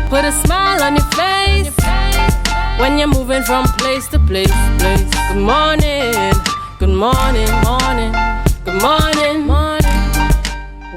Put a smile on your face when you're moving from place to place. Good morning, good morning, morning, good morning, morning.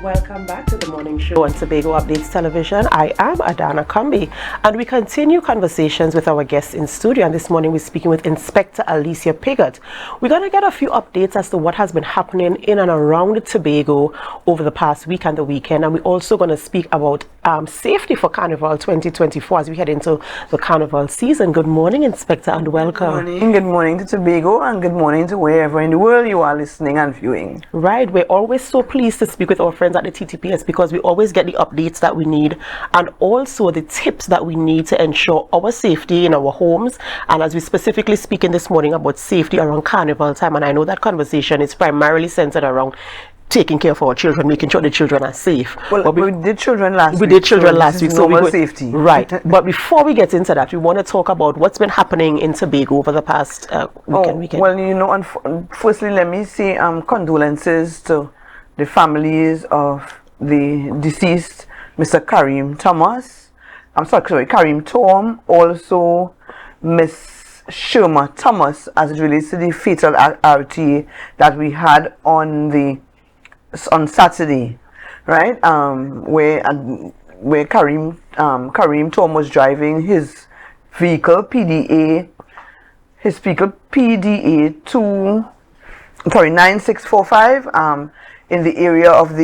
Welcome back to the morning show on Tobago Updates Television. I am Adanna Combie, and we continue conversations with our guests in studio. And this morning we're speaking with Inspector Alicia Piggott. We're going to get a few updates as to what has been happening in and around Tobago over the past week and the weekend. And we're also going to speak about safety for Carnival 2024 as we head into the Carnival season. Good morning, Inspector, and welcome. Good morning to Tobago, and good morning to wherever in the world you are listening and viewing. Right, we're always so pleased to speak with our friends at the T.T.P.S because we always get the updates that we need and also the tips that we need to ensure our safety in our homes. And as we specifically speaking this morning about safety around Carnival time, and I know that conversation is primarily centered around taking care of our children, making sure the children are safe. Well, but we did children last week. We did children last week, so normal safety. Right. But before we get into that, we want to talk about what's been happening in Tobago over the past weekend. Well, you know, firstly, let me say condolences to the families of the deceased Mr. Karim Thomas. Karim Tom. Also, Miss Sherma Thomas, as it relates to the fatal RTA that we had on Saturday, right? Where Karim Tom was driving his vehicle PDA 9645 in the area of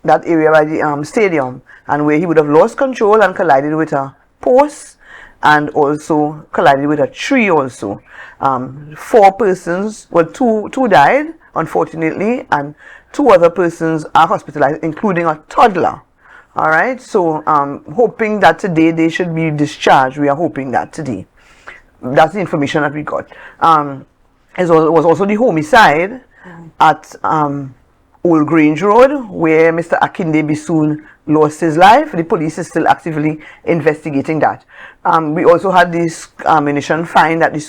that area by the stadium, and where he would have lost control and collided with a post and also collided with a tree also. 4 persons, well, two died unfortunately, and 2 other persons are hospitalized, including a toddler. All right, so hoping that today they should be discharged. We are hoping that today. That's the information that we got. It was also the homicide at Old Grange Road, where Mr. Akinde Bisoon lost his life. The police is still actively investigating that. We also had this ammunition find at the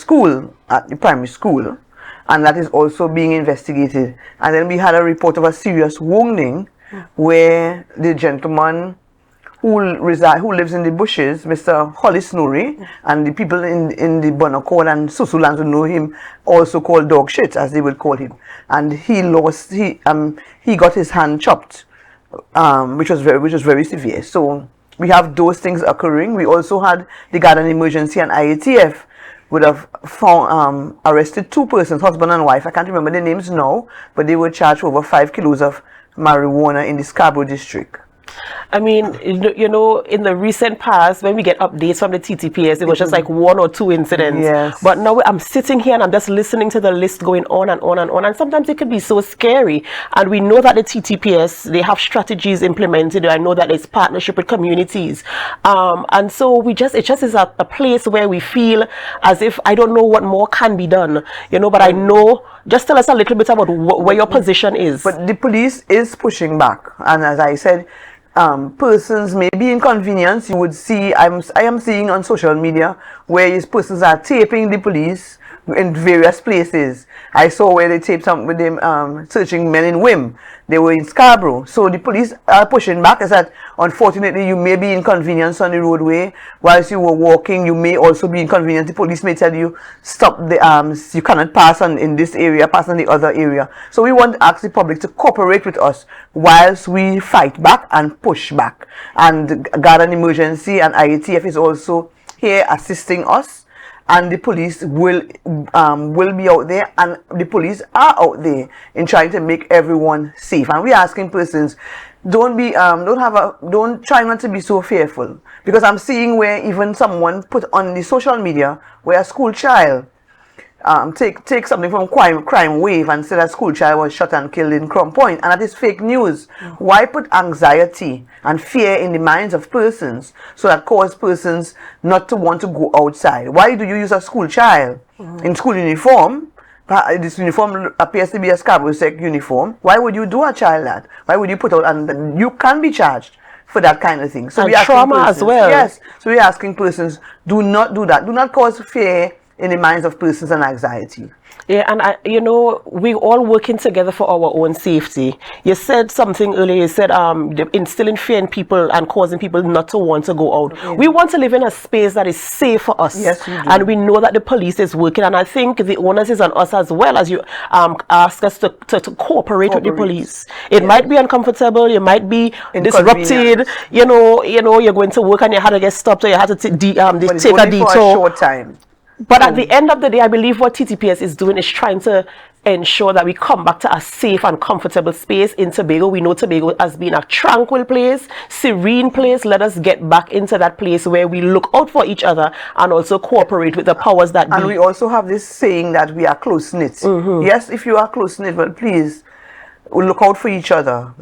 primary school, and that is also being investigated. And then we had a report of a serious wounding where the gentleman who lives in the bushes, Mr. Holly Snorri, and the people in the Bonaccord and Susulands who know him also called dog shit, as they would call him. And he got his hand chopped, which was very severe. So we have those things occurring. We also had the Garden Emergency and IATF would have found arrested 2 persons, husband and wife. I can't remember their names now, but they were charged with over 5 kilos of marijuana in the Scarborough district. I mean, you know, in the recent past, when we get updates from the T.T.P.S, it was just like 1 or 2 incidents. Yes. But now I'm sitting here and I'm just listening to the list going on and on and on. And sometimes it can be so scary. And we know that the T.T.P.S, they have strategies implemented. I know that there's partnership with communities. And so it just is a place where we feel as if, I don't know what more can be done, you know, but I know, just tell us a little bit about where your position is. But the police is pushing back. And as I said, persons may be inconvenienced. You would see, I am seeing on social media where these persons are taping the police in various places. I saw where they taped some with them searching men in Wim. They were in Scarborough. So the police are pushing back. Is that unfortunately you may be inconvenienced on the roadway whilst you were walking. You may also be inconvenienced. The police may tell you stop the you cannot pass on in this area, pass on the other area. So we want to ask the public to cooperate with us whilst we fight back and push back. And Garden Emergency and IATF is also here assisting us. And the police will be out there, and the police are out there in trying to make everyone safe. And we're asking persons, don't try not to be so fearful, because I'm seeing where even someone put on the social media where a school child take something from crime wave and say that school child was shot and killed in Crown Point, and that is fake news. Why put anxiety and fear in the minds of persons so that cause persons not to want to go outside? Why do you use a school child in school uniform? This uniform appears to be a Scarborough Sec uniform. Why would you do a child that? Why would you put out, and you can be charged for that kind of thing. So and trauma as well. Yes. So we're asking persons, do not do that. Do not cause fear in the minds of persons and anxiety. Yeah, and you know, we all working together for our own safety. You said something earlier. You said instilling fear in people and causing people not to want to go out. Okay. We want to live in a space that is safe for us. Yes, we do. And we know that the police is working. And I think the onus is on us as well, as you ask us to cooperate with the police. It might be uncomfortable. You might be disrupted. You know, you're going to work and you had to get stopped, or you had to take a detour for a short time. But at the end of the day, I believe what T.T.P.S is doing is trying to ensure that we come back to a safe and comfortable space in Tobago. We know Tobago has been a tranquil place, serene place. Let us get back into that place where we look out for each other and also cooperate with the powers that be. And we also have this saying that we are close-knit. Yes, if you are close-knit, but please look out for each other.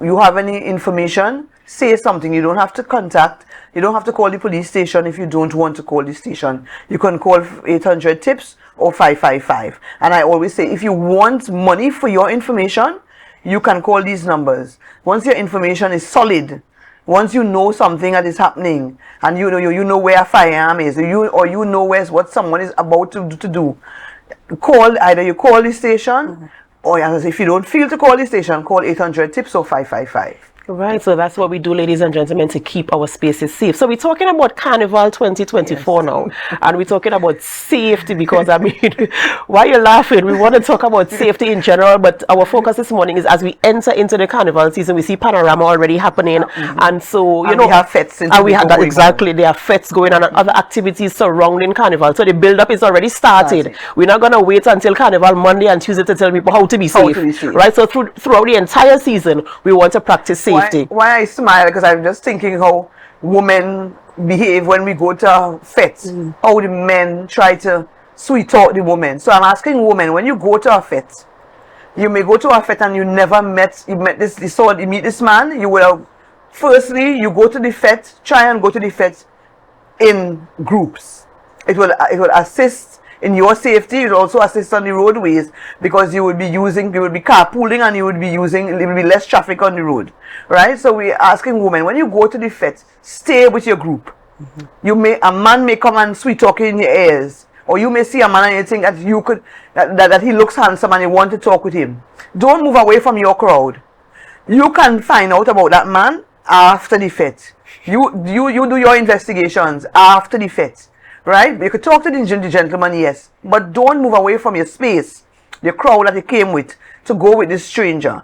You have any information, say something. You don't have to contact. You don't have to call the police station if you don't want to call the station. You can call 800 TIPS or 555. And I always say, if you want money for your information, you can call these numbers. Once your information is solid, once you know something that is happening, and you know where a firearm is, or you know what someone is about to do, either you call the station, or if you don't feel to call the station, call 800 TIPS or 555. Right, so that's what we do, ladies and gentlemen, to keep our spaces safe. So we're talking about Carnival 2024 now, and we're talking about safety because, I mean, why you're laughing? We want to talk about safety in general, but our focus this morning is as we enter into the Carnival season, we see panorama already happening, and so, you know, we have fetes. And we have that, exactly, there are fetes going on and other activities surrounding Carnival. So the build-up is already started. We're not going to wait until Carnival Monday and Tuesday to tell people how to be safe. Right? So throughout the entire season, we want to practice safety. Why I smile, because I'm just thinking how women behave when we go to fetes. How the men try to sweet talk the women. So I'm asking women, when you go to a fete, you may go to a fete and you meet this man, you will have, firstly, you go to the fete, try and go to the fete in groups. It will assist in your safety. It will also assist on the roadways, because you will be carpooling, and there will be less traffic on the road, right? So we're asking women, when you go to the fete, stay with your group. A man may come and sweet talk in your ears, or you may see a man and you think that he looks handsome and you want to talk with him. Don't move away from your crowd. You can find out about that man after the fete. You do your investigations after the fete. Right? You could talk to the gentleman, yes, but don't move away from your space, the crowd that you came with, to go with this stranger.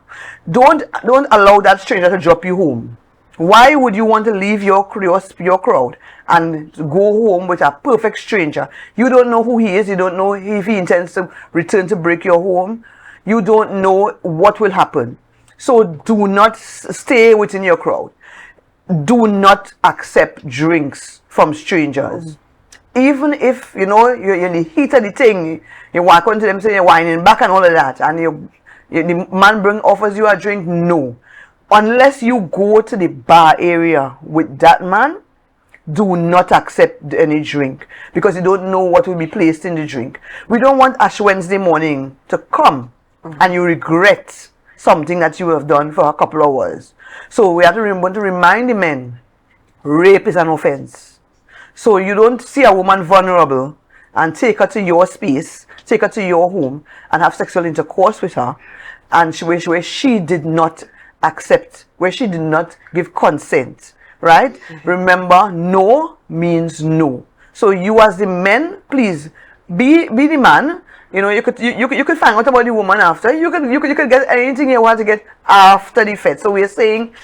Don't allow that stranger to drop you home. Why would you want to leave your crowd and go home with a perfect stranger? You don't know who he is. You don't know if he intends to return to break your home. You don't know what will happen. So do not stay within your crowd. Do not accept drinks from strangers. Even if, you know, you're in the heat of the thing, you walk onto them saying you're whining back and all of that, and the man offers you a drink, no. Unless you go to the bar area with that man, do not accept any drink, because you don't know what will be placed in the drink. We don't want Ash Wednesday morning to come and you regret something that you have done for a couple of hours. So we have to remind the men, rape is an offense. So you don't see a woman vulnerable and take her to your space, take her to your home, and have sexual intercourse with her, and where she did not accept, where she did not give consent, right? Remember, no means no. So you as the men, please be the man. You know, you could find out about the woman after. You could get anything you want to get after the fete. So we're saying,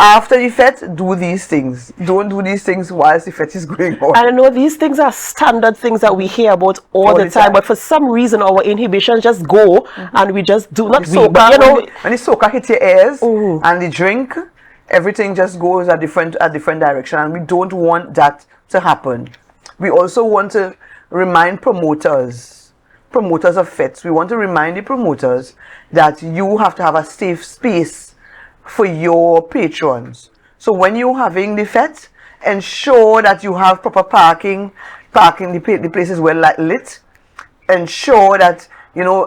after the fete, do these things. Don't do these things whilst the fete is going on. And I know these things are standard things that we hear about all the time, but for some reason our inhibitions just go, and we just do not read. But, you know, when the soca hits your ears and the drink, everything just goes a different direction, and we don't want that to happen. We also want to remind promoters of fetes. We want to remind the promoters that you have to have a safe space for your patrons. So when you're having the fete, ensure that you have proper parking the place is well lit. Ensure that, you know,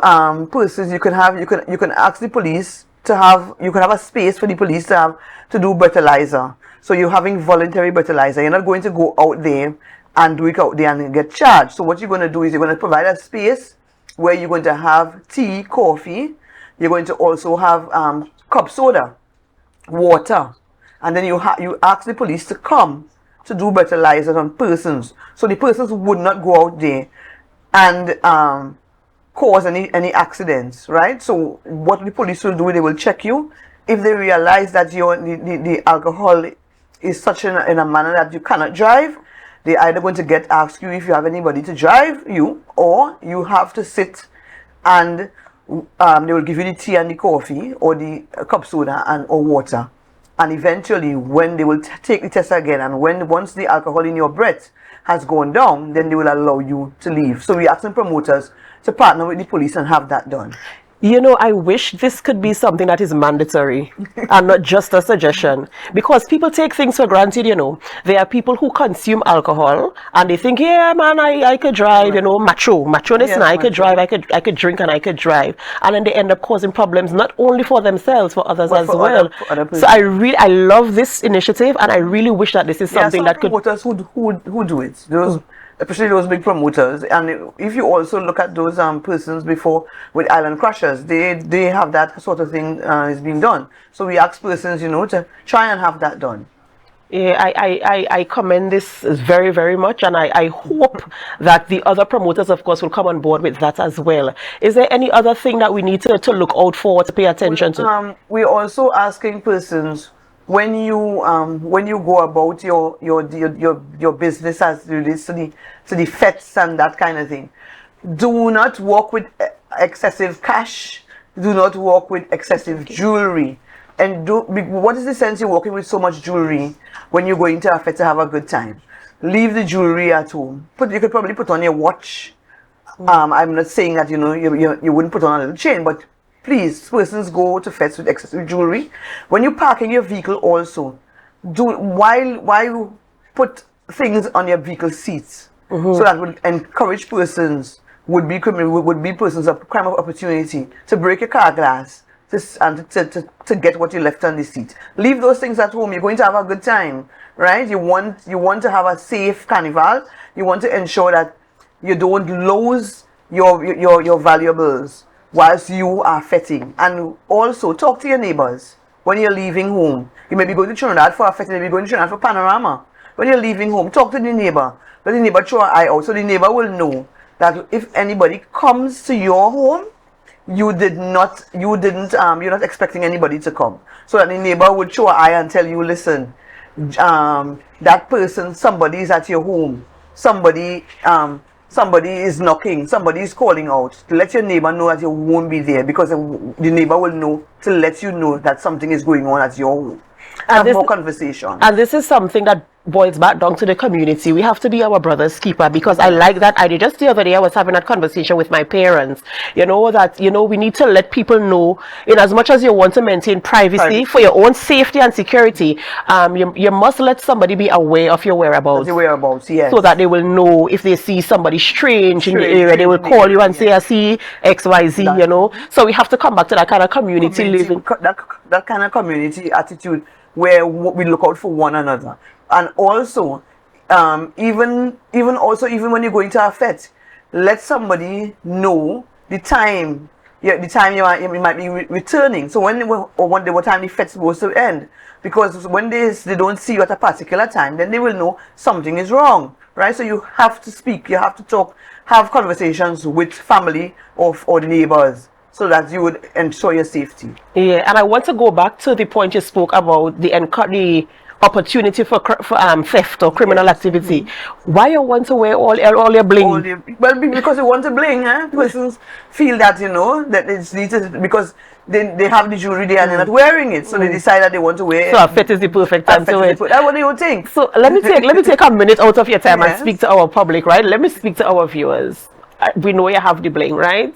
persons you can ask the police to have, you can have a space for the police to do breathalyzer. So you're having voluntary breathalyzer. You're not going to go out there and do it out there and get charged. So what you're going to do is you're going to provide a space where you're going to have tea, coffee. You're going to also have cup soda, water, and then you ask the police to come to do breathalyzers on persons, so the persons would not go out there and cause any accidents, right? So what the police will do, they will check you. If they realize that the alcohol is such in a manner that you cannot drive, they're either going to ask you if you have anybody to drive you, or you have to sit and they will give you the tea and the coffee or the cup soda or water. And eventually, when they will take the test again, and once the alcohol in your breath has gone down, then they will allow you to leave. So we asking promoters to partner with the police and have that done. You know, I wish this could be something that is mandatory and not just a suggestion, because people take things for granted. You know, there are people who consume alcohol and they think, yeah, man, I could drive, you know, macho this, Yes, and I could drive, I could drink and I could drive. And then they end up causing problems, not only for themselves, for others as well. So I love this initiative, and I really wish that this is something that could... promoters who do it. Especially those big promoters, and if you also look at those persons before with island crushers, they have that sort of thing is being done. So we ask persons, you know, to try and have that done. Yeah, I commend this very, very much, and I hope that the other promoters, of course, will come on board with that as well. Is there any other thing that we need to look out for, to pay attention to? We're also asking persons, when you go about your business as relates to the fets and that kind of thing, do not walk with excessive cash. Do not walk with excessive jewelry. And what is the sense you're walking with so much jewelry when you're going to a fete to have a good time? Leave the jewelry at home. You could probably put on your watch. I'm not saying that, you know, you wouldn't put on a little chain, but please, persons go to fetes with excessive jewelry. When you're parking your vehicle also, while you put things on your vehicle seats, so that would encourage persons, would be persons of crime of opportunity to break your car glass and to get what you left on the seat. Leave those things at home. You're going to have a good time, right? You want to have a safe carnival. You want to ensure that you don't lose your valuables whilst you are fetting. And also talk to your neighbors when you're leaving home. You may be going to Trinidad for a fete, you may be going to Trinidad for Panorama. When you're leaving home, talk to the neighbor. Let the neighbor throw an eye out, so the neighbor will know that if anybody comes to your home, you're not expecting anybody to come. So that the neighbor would throw an eye and tell you, listen, that person, somebody is at your home, somebody is knocking, somebody is calling out. To let your neighbor know that you won't be there, because the neighbor will know to let you know that something is going on at your home. Have more conversation. And this is something that boils back down to the community. We have to be our brother's keeper, because I like that idea. Just the other day I was having that conversation with my parents, you know, that, you know, we need to let people know, in as much as you want to maintain privacy for your own safety and security, you must let somebody be aware of your whereabouts. Yes. So that they will know if they see somebody strange in the area, they will call you and say, I see XYZ, you know. So we have to come back to that kind of community living. That kind of community attitude where we look out for one another. And also, even when you're going to a fete, let somebody know the time. The time you might be returning. So what time the feste's supposed to end. Because when they don't see you at a particular time, then they will know something is wrong, right? So you have to speak, you have to talk, have conversations with family or neighbors, so that you would ensure your safety. Yeah, and I want to go back to the point you spoke about, the opportunity for theft or criminal activity. Why you want to wear all your bling? Well, because you want to bling, eh? Persons feel that, you know, that it's needed because they have the jewelry there and they're not wearing it, so they decide that they want to wear it. So a fete is the perfect time to wear it. That's what do you think? So let me take a minute out of your time and speak to our public, right? Let me speak to our viewers. We know you have the bling, right?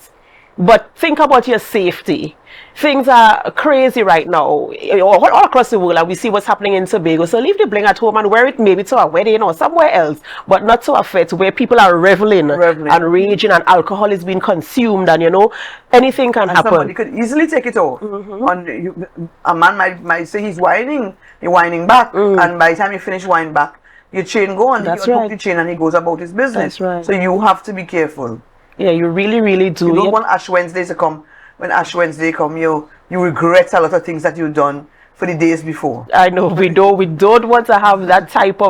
But think about your safety. Things are crazy right now all across the world, and we see what's happening in Tobago. So leave the bling at home and wear it maybe to a wedding or somewhere else, but not to a fete where people are reveling and raging and alcohol is being consumed, and, you know, anything can happen. Somebody could easily take it off. A man might say he's whining back, and by the time you finish whining back, your chain go on. That's he unhook right. the chain and he goes about his business. That's right. So you have to be careful. Yeah, you really, really do. You don't want Ash Wednesdays to come. When Ash Wednesday come, you regret a lot of things that you've done for the days before. I know we don't want to have that type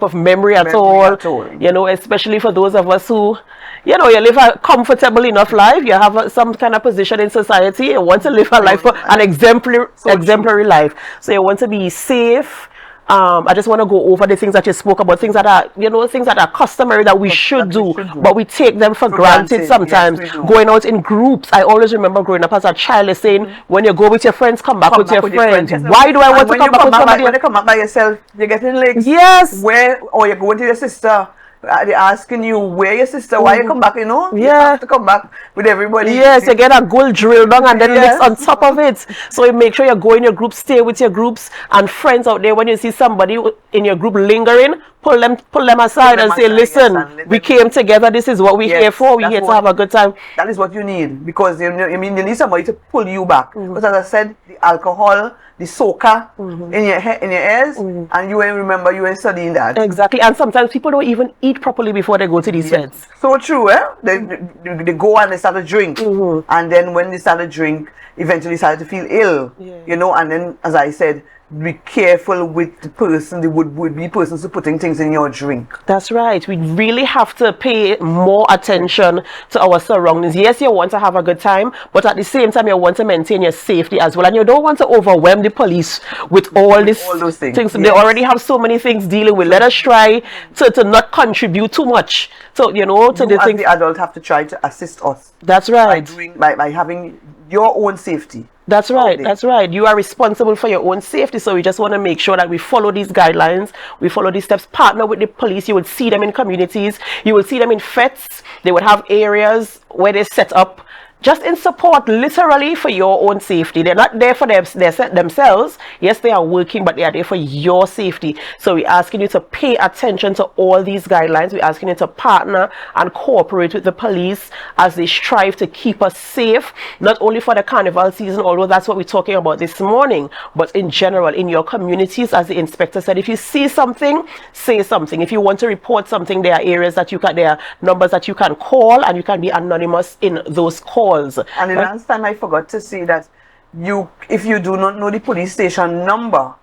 of memory at all. You know, especially for those of us who, you know, you live a comfortable enough life. You have some kind of position in society. You want to live a life, an exemplary life. So you want to be safe. I just want to go over the things that you spoke about, things that are, you know, things that are customary that we should do, but we take them for granted sometimes. Yes, going out in groups. I always remember growing up as a child saying, when you go with your friends, come back with your friends. Why do I want to come back with somebody? When you come back by yourself, you're getting legs. Yes. Or you're going to your sister. They're asking you, where your sister, why you come back, you know? Yeah. You have to come back with everybody. Yes, you get a gold drill down and then mix on top of it. So you make sure you go in your group, stay with your groups and friends out there. When you see somebody in your group lingering, pull them aside and say, listen, we came together, this is what we're here for, we're here to have a good time. That is what you need, because you need somebody to pull you back. Because as I said, the alcohol, the soca in your ears, and you ain't remember, you ain't studying that. Exactly, and sometimes people don't even eat properly before they go to these feds. So true, eh? They go and they start to drink, and then when they start to drink, eventually start to feel ill, you know, and then, as I said, be careful with the person, the would-be persons who putting things in your drink. That's right. We really have to pay more attention to our surroundings. Yes, you want to have a good time, but at the same time, you want to maintain your safety as well. And you don't want to overwhelm the police with all those things. Yes. They already have so many things dealing with. Let us try to not contribute too much. So, you know, to the things. The adult have to try to assist us. That's right. By having your own safety. That's right. That's right. You are responsible for your own safety. So we just want to make sure that we follow these guidelines. We follow these steps. Partner with the police. You will see them in communities. You will see them in fetes. They would have areas where they set up just in support, literally, for your own safety. They're not there for themselves. Yes, they are working, but they are there for your safety. So we're asking you to pay attention to all these guidelines. We're asking you to partner and cooperate with the police as they strive to keep us safe, not only for the carnival season, although that's what we're talking about this morning, but in general, in your communities. As the inspector said, if you see something, say something. If you want to report something, there are areas that you can, there are numbers that you can call, and you can be anonymous in those calls. And the last time I forgot to say that if you do not know the police station number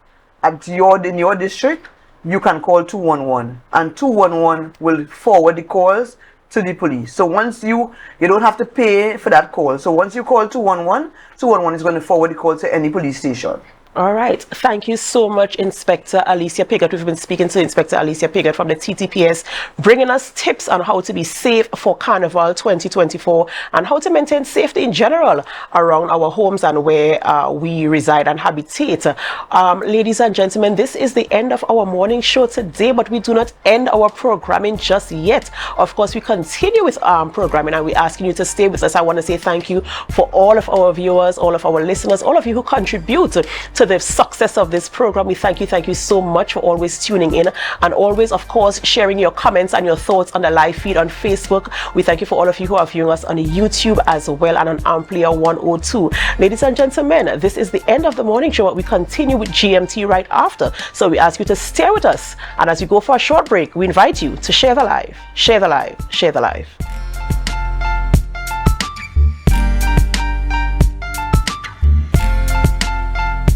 in your district, you can call 211, and 211 will forward the calls to the police. So once you don't have to pay for that call. So once you call 211, 211 is going to forward the call to any police station. All right. Thank you so much, Inspector Alicia Piggott. We've been speaking to Inspector Alicia Piggott from the T.T.P.S, bringing us tips on how to be safe for Carnival 2024 and how to maintain safety in general around our homes and where we reside and habitate. Ladies and gentlemen, this is the end of our morning show today, but we do not end our programming just yet. Of course, we continue with programming, and we're asking you to stay with us. I want to say thank you for all of our viewers, all of our listeners, all of you who contribute to the success of this program. We thank you so much for always tuning in and always, of course, sharing your comments and your thoughts on the live feed on Facebook. We thank you for all of you who are viewing us on YouTube as well and on Amplia 102. Ladies and gentlemen, this is the end of the morning show. We continue with GMT right after. So we ask you to stay with us, and as you go for a short break, we invite you to share the live, share the live, share the live.